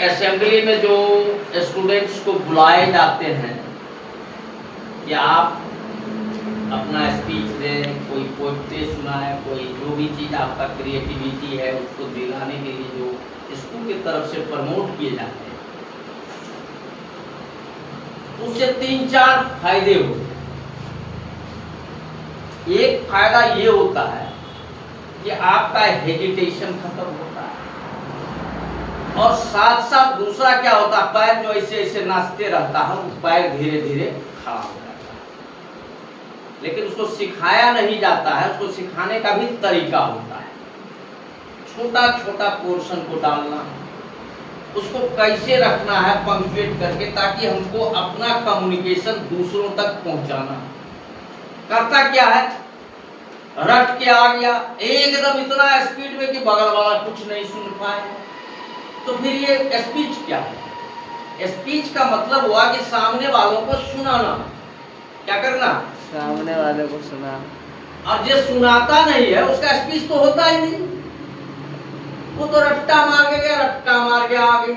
Assembly में जो students को बुलाए जाते हैं कि आप अपना स्पीच दें, कोई पोइट्री सुनाए, कोई जो भी चीज़ आपका क्रिएटिविटी है उसको दिलाने के लिए जो स्कूल की तरफ से प्रमोट किए जाते हैं, उससे 3-4 फायदे होते हैं। एक फायदा ये होता है कि आपका हेजिटेशन खत्म होता है, और साथ साथ दूसरा क्या होता है, पैर जो ऐसे ऐसे नाचते रहता है, पैर धीरे धीरे खड़ा हो जाता है। लेकिन उसको सिखाया नहीं जाता है, उसको सिखाने का भी तरीका होता है। छोटा छोटा पोर्शन को डालना, उसको कैसे रखना है पंक्चुएट करके, ताकि हमको अपना कम्युनिकेशन दूसरों तक पहुंचाना। करता क्या है, रट के आ गया एकदम इतना स्पीड में कि बगल वाला कुछ नहीं सुन पाए। तो फिर ये स्पीच क्या है? स्पीच का मतलब हुआ कि सामने वालों को सुनाना। क्या करना? सामने वाले को सुना। और जो सुनाता नहीं है उसका स्पीच तो होता ही नहीं। वो तो रट्टा मार के गया, रट्टा मार के आ गया,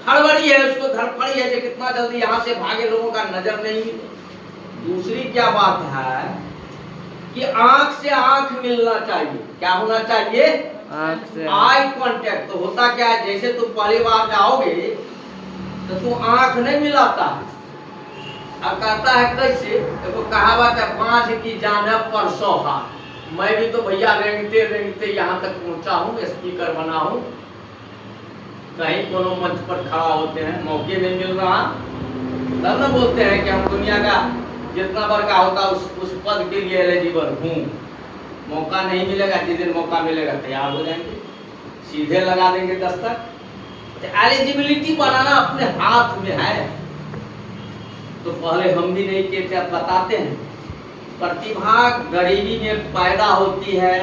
हड़बड़ी है, उसको धड़फड़ी है कि कितना जल्दी यहाँ से भागे, लोगों का नजर नहीं मिले। दूसरी क्या बात है कि आंख से आंख मिलना चाहिए। क्या होना चाहिए? आंख से आई कांटेक्ट। तो होता क्या है, जैसे तुम पहली बार जाओगे तो तुम आंख नहीं मिलाता है, अब कहता है कैसे, देखो कहावत है, बांझ की जान परसों हाथ। मैं भी तो भैया रेंगते रेंगते यहाँ तक पहुंचा हूँ, स्पीकर बना हूँ, कहीं कोनो मंच पर खड़ा होते हैं, मौके नहीं मिल रहा, तब न बोलते हैं कि हम दुनिया का जितना बड़का होता उस पद के लिए एलिजिबल हूँ। मौका नहीं मिलेगा, जिस दिन मौका मिलेगा तैयार हो जाएंगे, सीधे लगा देंगे दस्तक। तो एलिजिबिलिटी बनाना अपने हाथ में है। तो पहले हम भी नहीं कहते, अब बताते हैं। प्रतिभा गरीबी में पैदा होती है,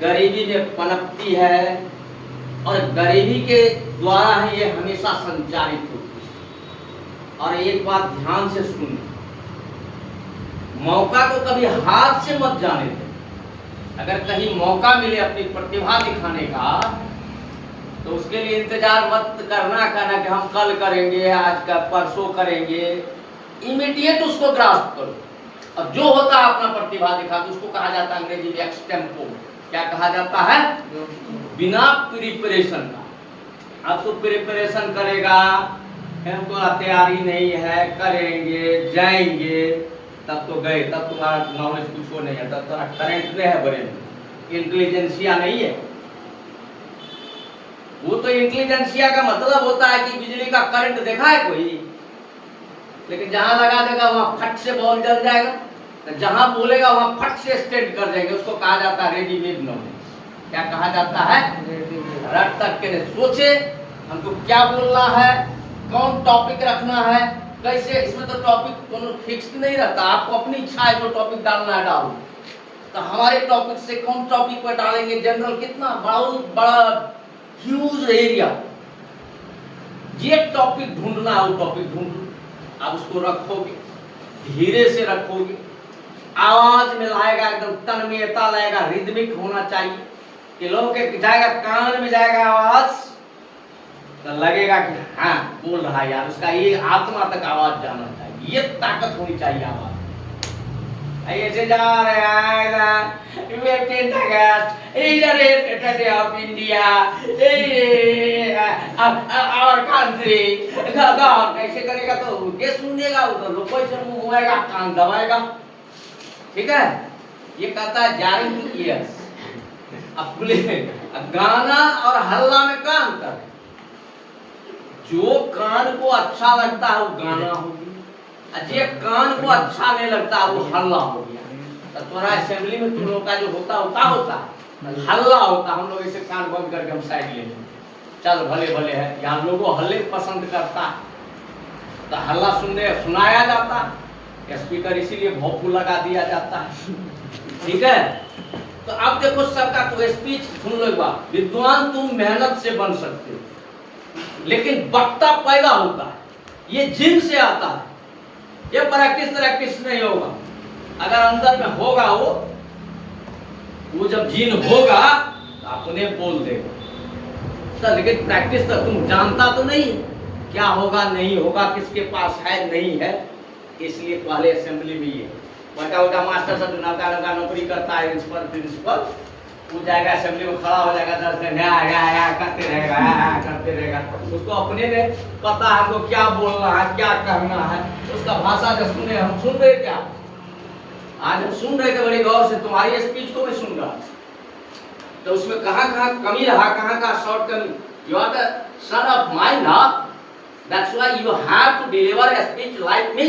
गरीबी में पनपती है, और गरीबी के द्वारा ही ये हमेशा संचारित होती है। और एक बात ध्यान से सुन, मौका को कभी हाथ से मत जाने दे। अगर कहीं मौका मिले अपनी प्रतिभा दिखाने का, तो उसके लिए इंतजार मत करना कि हम कल करेंगे, आज का परसों करेंगे। इमीडिएट उसको ग्रास्प करो, और जो होता है अपना प्रतिभा दिखा दो। उसको कहा जाता है अंग्रेजी में एक्सटेम्पो। क्या कहा जाता है? बिना प्रिपरेशन का। अब तो प्रिपरेशन करेगा, हमको तैयारी नहीं है, करेंगे जाएंगे, तब तो गए, तब तुम्हारा नॉलेज कुछ हो नहीं है, तब तुम्हारा करंट नहीं है, बड़े इंटेलिजेंसिया नहीं है। वो तो इंटेलिजेंसिया का मतलब होता है कि बिजली का करंट देखा है कोई, लेकिन जहां लगा देगा वहां फट से बॉल जल जाएगा, तो जहां बोलेगा वहां फट से स्टेट कर देंगे। उसको कहा जाता है रेडीमेड नॉलेज। क्या कहा जाता है? रट तक के सोचे हमको क्या बोलना है, कौन टॉपिक रखना है, कैसे। इसमें तो टॉपिक कोनो फिक्स नहीं रहता, आपको अपनी इच्छा है जो टॉपिक डालना है डालो। तो हमारे टॉपिक से कौन टॉपिक पर डालेंगे, जनरल कितना बहुत बड़ा ह्यूज एरिया, ये टॉपिक ढूंढना है, वो टॉपिक ढूंढ, आप उसको रखोगे, धीरे से रखोगे, आवाज में लाएगा, एकदम तन्मयता लाएगा, रिदमिक होना चाहिए कि लोगों के जाएगा, कान में जाएगा आवाज, तो लगेगा कि हाँ बोल रहा है यार, उसका ये आत्मा तक आवाज जाना चाहिए, ये ताकत होनी चाहिए आवाज। ऐसे जा रहे हैं ऑफ इंडिया आवर कंट्री, ऐसे करेगा तो के सुन देगा, वो तो लोग से मुंह घुमाएगा, कान दबाएगा। ठीक है, ये कहता है जारिंग टू ईयर्स। अब बोले गाना और हल्ला में का अंतर है? जो कान को अच्छा लगता है वो गाना हो गया, जे कान को अच्छा नहीं लगता वो हल्ला हो गया। तो तुम्हारा असेंबली में तुम लोग का जो होता होता हल्ला होता। हम लोग ऐसे कान बंद करके हम साइड ले लेते, चल भले भले है, यहाँ लोगों हल्ले पसंद करता है, तो हल्ला सुनाया जाता है, स्पीकर इसीलिए भोंपू लगा दिया जाता है। ठीक है, तो अब देखो सबका तो स्पीच सुन लो एक बार, विद्वान तुम मेहनत से बन सकते हो, लेकिन वक्ता पैदा होता है, ये जिन से आता है, ये प्रैक्टिस नहीं होगा। अगर अंदर में होगा वो जब जिन होगा तो अपने बोल देगा। तो लेकिन प्रैक्टिस तो तुम जानता तो नहीं क्या होगा नहीं होगा, किसके पास है नहीं है। इसलिए पहले असेंबली में ये बड़ा बड़ा मास्टर सब नौका नौकरी करता है, प्रिंसिपल वो जाएगा असेंबली में खड़ा हो जाएगा, दस दिन करते रहेगा। उसको अपने में पता है हमको क्या बोलना है क्या करना है, उसका भाषा जब सुने हम सुन रहे क्या, आज हम सुन रहे थे बड़ी गौर से, तुम्हारी स्पीच को भी सुन रहा, तो उसमें कहाँ कहाँ कमी रहा, कहाँ कहाँ शॉर्ट कमी। You are the son of mind ना, that's why you have to deliver a speech like me.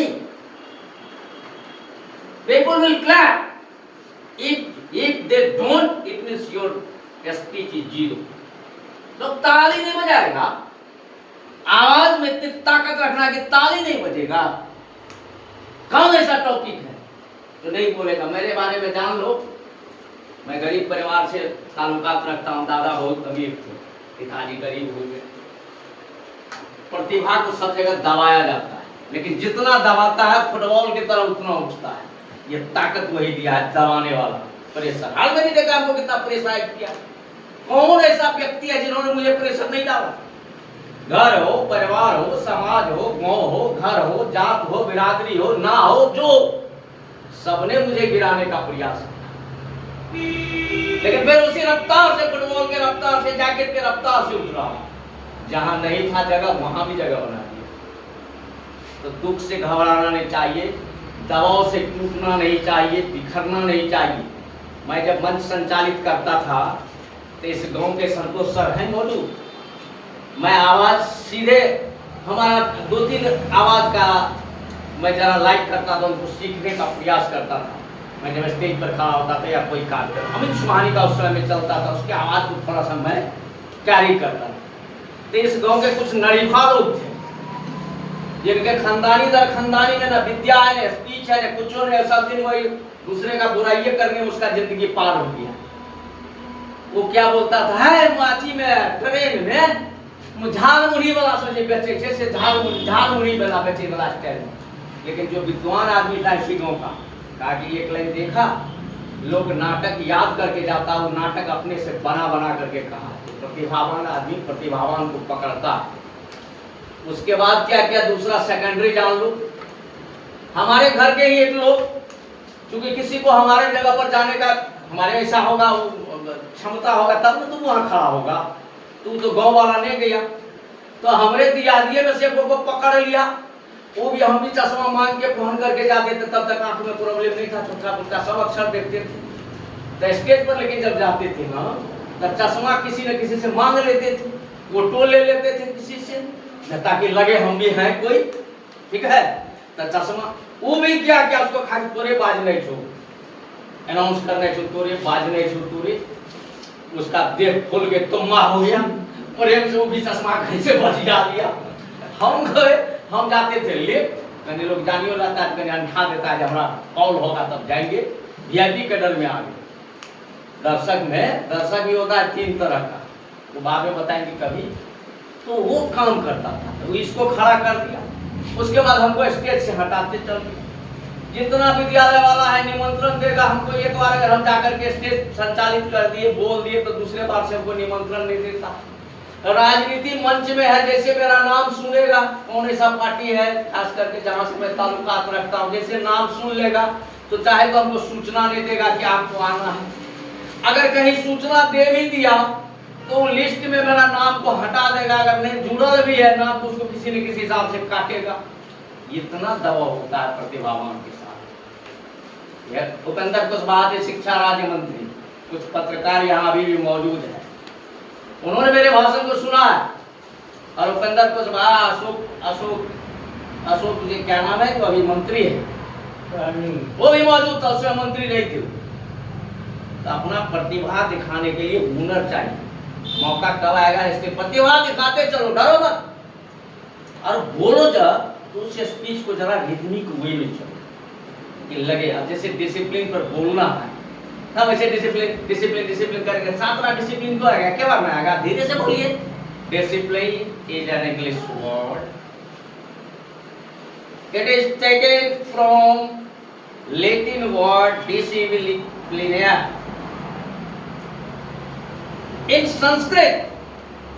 People will clap. If they don't, it means your speech is zero. तो ताली नहीं बजाएगा, आवाज में इतनी ताकत रखना कि ताली नहीं बजेगा। कौन ऐसा टॉपिक है तो नहीं बोलेगा। मेरे बारे में जान लो, मैं गरीब परिवार से ताल्लुकात रखता हूँ, दादा बहुत अमीर थे, पिताजी गरीब हो गए। प्रतिभा को सब जगह दबाया जाता है, लेकिन जितना दबाता है फुटबॉल की तरह उतना उठता है। ये ताकत वही दिया है, दबाने वाला प्रेशर। हाल में नहीं देखा हमको कितना प्रेशर किया। कौन ऐसा व्यक्ति है जिन्होंने मुझे प्रेशर नहीं डाला? घर हो, परिवार हो, समाज हो, गांव हो, घर हो, जात हो, बिरादरी हो, ना हो, जो सबने मुझे गिराने का प्रयास किया, लेकिन फिर उसी रफ्तार से, फुटबॉल के रफ्तार से, जैकेट के रफ्तार से उठ रहा। जहां नहीं था जगह वहां भी जगह बना दिया। तो दुख से घबराना नहीं चाहिए, दबाव से टूटना नहीं चाहिए, बिखरना नहीं चाहिए। मैं जब मंच संचालित करता था तो इस गांव के संतोष सर हैं मौजूद, मैं आवाज सीधे, हमारा 2-3 आवाज का मैं जरा लाइक करता था, उनको सीखने का प्रयास करता था। मैं जब स्टेज पर खड़ा होता था या कोई कार्यक्रम, अमित सुहानी का उस समय में चलता था, उसके आवाज को थोड़ा सा मैं कैरी करता था। तो इस गांव के कुछ नरीफा लोग थे जिनके खानदानी दर खानदानी में ना विद्या है, ना स्पीच है, ना कुछ और, सब दिन वही दूसरे का बुराई करने में उसका जिंदगी पार हो गया। वो क्या बोलता था, है माची में ट्रेन में झाल मुढ़ी वाला सोचे बेचे से झाल मुढ़ी वाला बेचे वाला स्टाइल। लेकिन जो विद्वान आदमी था इसी गाँव का, कहा कि एक लाइन देखा, लोग नाटक याद करके जाता, वो नाटक अपने से बना करके कहा। प्रतिभावान आदमी प्रतिभावान को पकड़ता। उसके बाद क्या क्या दूसरा सेकेंडरी जान लो। हमारे घर के ही एक लोग, क्योंकि किसी को हमारे जगह पर जाने का हमारे ऐसा होगा, क्षमता होगा तब ना तुम वहां खड़ा होगा, तू तो गांव वाला नहीं गया। तो हमरे दियादिये में से को पकड़ लिया, वो भी हम भी चश्मा मांग के पहन करके जाते थे। तब तक आंख में प्रॉब्लम नहीं था, छोटा छोटा सब अक्षर देखते थे। तो स्टेज पर लेकिन जब जाते थे ना, तब चश्मा किसी न किसी से मांग लेते थे, फोटो ले लेते थे किसी से, ताकि लगे हम भी हैं कोई, ठीक है। तो चश्मा वो भी क्या उसको खाली तोरे बाज नहीं छो, अनाउंस करने छो तोरे बाज नहीं छो तोरे, उसका देह खुल के तुम्मा हो गया, प्रेम से वो भी चश्मा कैसे बजा दिया। हम गए, हम जाते थे ले, कहीं लोग जानियो लाता है, कहीं अंठा देता है, जब हमारा कॉल होगा तब जाएंगे। वीआईपी के डर में आ गए। दर्शक भी होता है 3 तरह का, वो बाद में बताएंगे कभी। तो वो काम करता था, तो इसको खड़ा कर दिया। उसके बाद हमको स्टेज से हटाते चल दिए। जितना विद्यालय वाला है निमंत्रण देगा हमको, एक बार अगर हम जाकर के स्टेज संचालित कर दिए, बोल दिए, तो दूसरे बार से हमको निमंत्रण नहीं देता। राजनीति मंच में है, जैसे मेरा नाम सुनेगा, कौन ऐसा पार्टी है खास करके जहां से मैं ताल्लुकात रखता हूँ, जैसे नाम सुन लेगा तो चाहे तो हमको सूचना नहीं देगा कि आपको आना है। अगर कहीं सूचना दे भी दिया तो लिस्ट में मेरा नाम को हटा देगा, अगर नहीं जुड़ल भी है नाम तो उसको किसी न किसी हिसाब से काटेगा। इतना दबाव होता है प्रतिभावान के साथ। उपेंद्र कुशवाहा थे शिक्षा राज्य मंत्री, कुछ पत्रकार यहाँ अभी भी मौजूद है, उन्होंने मेरे भाषण को सुना है। और उपेंद्र कुशवाहा अशोक जी क्या नाम है, तो अभी मंत्री है, वो भी मौजूद था, उसमें मंत्री नहीं थे। तो अपना प्रतिभा दिखाने के लिए हुनर चाहिए। मौका कब आएगा, इसके प्रतिभा दिखाते चलो, डरो मत। और बोलो जब तो उस स्पीच को जरा रिदमिक वे में चलो कि लगे। अब जैसे डिसिप्लिन पर बोलना है, तब ऐसे डिसिप्लिन करके 7वां डिसिप्लिन को आएगा, क्या करना आएगा, धीरे से बोलिए। Discipline is an English word, it is taken from Latin word disciplina. In Sanskrit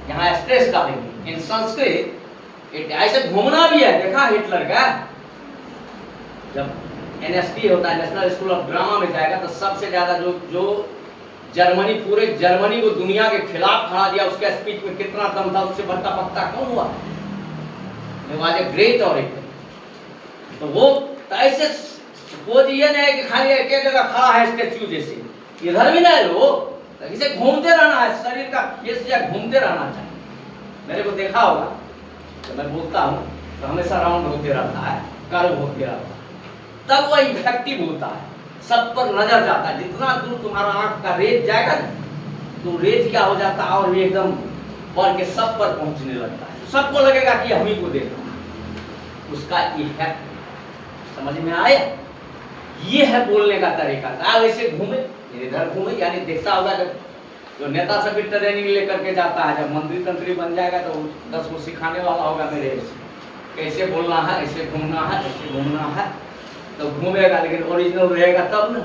यहाँ स्ट्रेस डालेंगे इन संस्कृत। ऐसे घूमना भी है, देखा हिटलर का जब एनएसडी होता है नेशनल स्कूल ऑफ ड्रामा में जाएगा तो सबसे ज्यादा जो जर्मनी, पूरे जर्मनी को दुनिया के खिलाफ खड़ा दिया, उसके स्पीच में कितना दम था, उससे बढ़ता पत्ता कौन हुआ? Was a great orator. तो वो तो ऐसे सपोज ये नहीं है कि खाली एक जगह खड़ा है स्टैच्यू जैसे, इधर भी नहीं लो, इसे घूमते रहना है, शरीर का फेस या घूमते रहना चाहिए। मेरे को देखा होगा तो मैं बोलता हूँ तो हमेशा राउंड होते रहता है, कर्व होते रहता है, तब वह इफेक्टिव होता है, सब पर नजर जाता है। जितना दूर तुम्हारा आंख का रेज जाएगा ना, तो रेज क्या हो जाता है और भी एकदम बढ़ के सब पर पहुंचने लगता है, सबको लगेगा कि हम ही को देखा, उसका इफेक्ट समझ में आया? ये है बोलने का तरीका। आप ऐसे घूमे, इधर घूमे, यानी देखता होगा जब जो नेता सभी ट्रेनिंग लेकर के जाता है, जब मंत्री तंत्री बन जाएगा तो 10 को सिखाने वाला होगा मेरे कैसे बोलना है, ऐसे घूमना है, ऐसे घूमना है, तो घूमेगा। लेकिन ओरिजिनल रहेगा तब ना,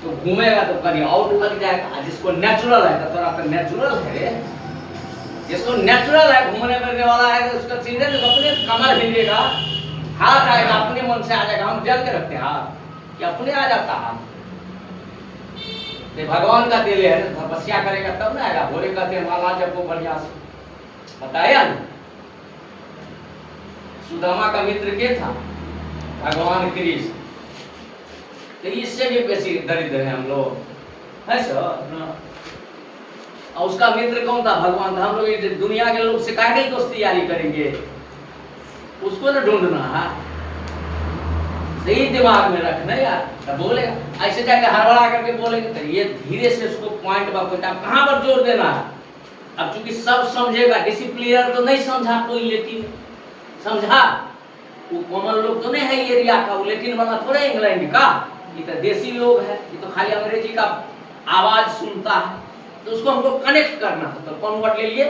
तो घूमेगा तो कहीं आउट लग जाएगा। जिसको नेचुरल है तो थोड़ा तो नेचुरल है, जिसको नेचुरल है घूमने फिरने वाला है तो उसका सीधे अपने कमर हिलेगा, हाथ आएगा, अपने मन से आ जाएगा। हम जल के रखते हैं हाथ कि अपने आ जाता हाथ, भगवान का दिल है, तपस्या करेगा तब ना आएगा। भोले कहते हैं माला जब वो बढ़िया से बताया ना, सुदामा का मित्र के था भगवान कृष्ण, तो इससे भी बेसी दरिद्र है हम लोग, है सर। और उसका मित्र कौन था? भगवान था। हम लोग दुनिया के लोग से काहे दोस्ती यारी करेंगे, उसको ना ढूंढना है, सही दिमाग में रखना यार। तो बोलेगा ऐसे जाके हड़बड़ा करके बोलेंगे तो ये धीरे से उसको पॉइंट बाय पॉइंट आप कहां पर जोर देना है। अब चूंकि सब समझेगा, डिसिप्लिनर तो नहीं समझा कोई, लेकिन समझा वो कॉमन लोग तो नहीं है ये एरिया का, वो लेकिन वाला थोड़े इंग्लैंड का, ये तो देसी लोग है, ये तो खाली अंग्रेजी का आवाज सुनता है, तो उसको हमको कनेक्ट करना है। तो कौन वर्ड ले लिए?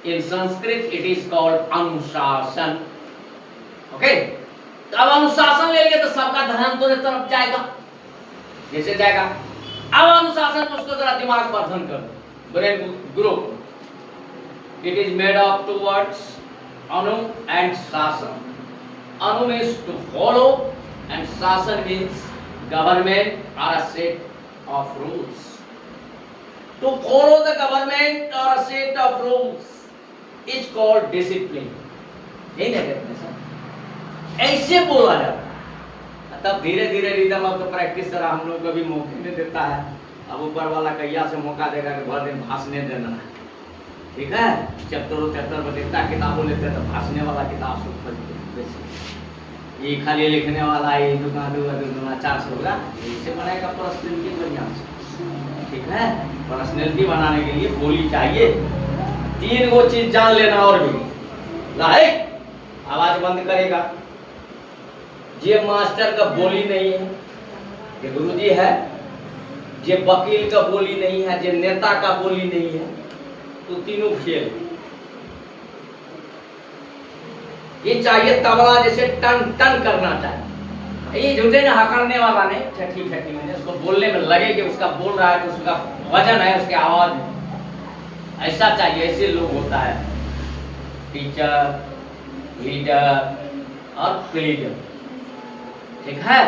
इन संस्कृत इट इज कॉल्ड अनुशासन। ओके, तो अब अनुशासन ले लिए तो सबका ध्यान तो तरफ जाएगा, जैसे जाएगा। अब अनुशासन को उसको जरा दिमाग पर धन कर, brain grow. It is made of 2 words, Anu and शासन। Anu means to follow and Shasan means government or a set of rules. To follow the government or a set of rules is called discipline. यही ना कहते हैं sir, ऐसे बोला जाता। तब धीरे धीरे रिदम अब तो प्रैक्टिस करा, हम लोग को भी मौके नहीं देता है। अब ऊपर वाला कैया से मौका देगा कि भर दिन भाषण देना है, ठीक है। चैप्टर में देखता किताबों लेते हैं तो भाषण वाला किताब से ये खाली लिखने वाला ये दुना 400 होगा, इससे बनाएगा पर्सनैलिटी बढ़िया से, ठीक है। पर्सनैलिटी बनाने के लिए बोली चाहिए, 3 वो चीज जान लेना। और भी लाइक आवाज बंद करेगा, ये मास्टर का बोली नहीं है, ये गुरुजी है, ये वकील का बोली नहीं है, ये नेता का बोली नहीं है, तो तीनों फेल। ये चाहिए तबला जैसे टन टन करना चाहिए, ये झूठे ना हकड़ने वाला नहीं, छठी छठी में उसको बोलने में लगे कि उसका बोल रहा है तो उसका वजन है, उसकी आवाज है, ऐसा चाहिए। ऐसे लोग होता है टीचर, लीडर और प्लीडर, ठीक है।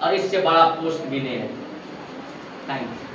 और इससे बड़ा पोस्ट भी नहीं है। Thank you.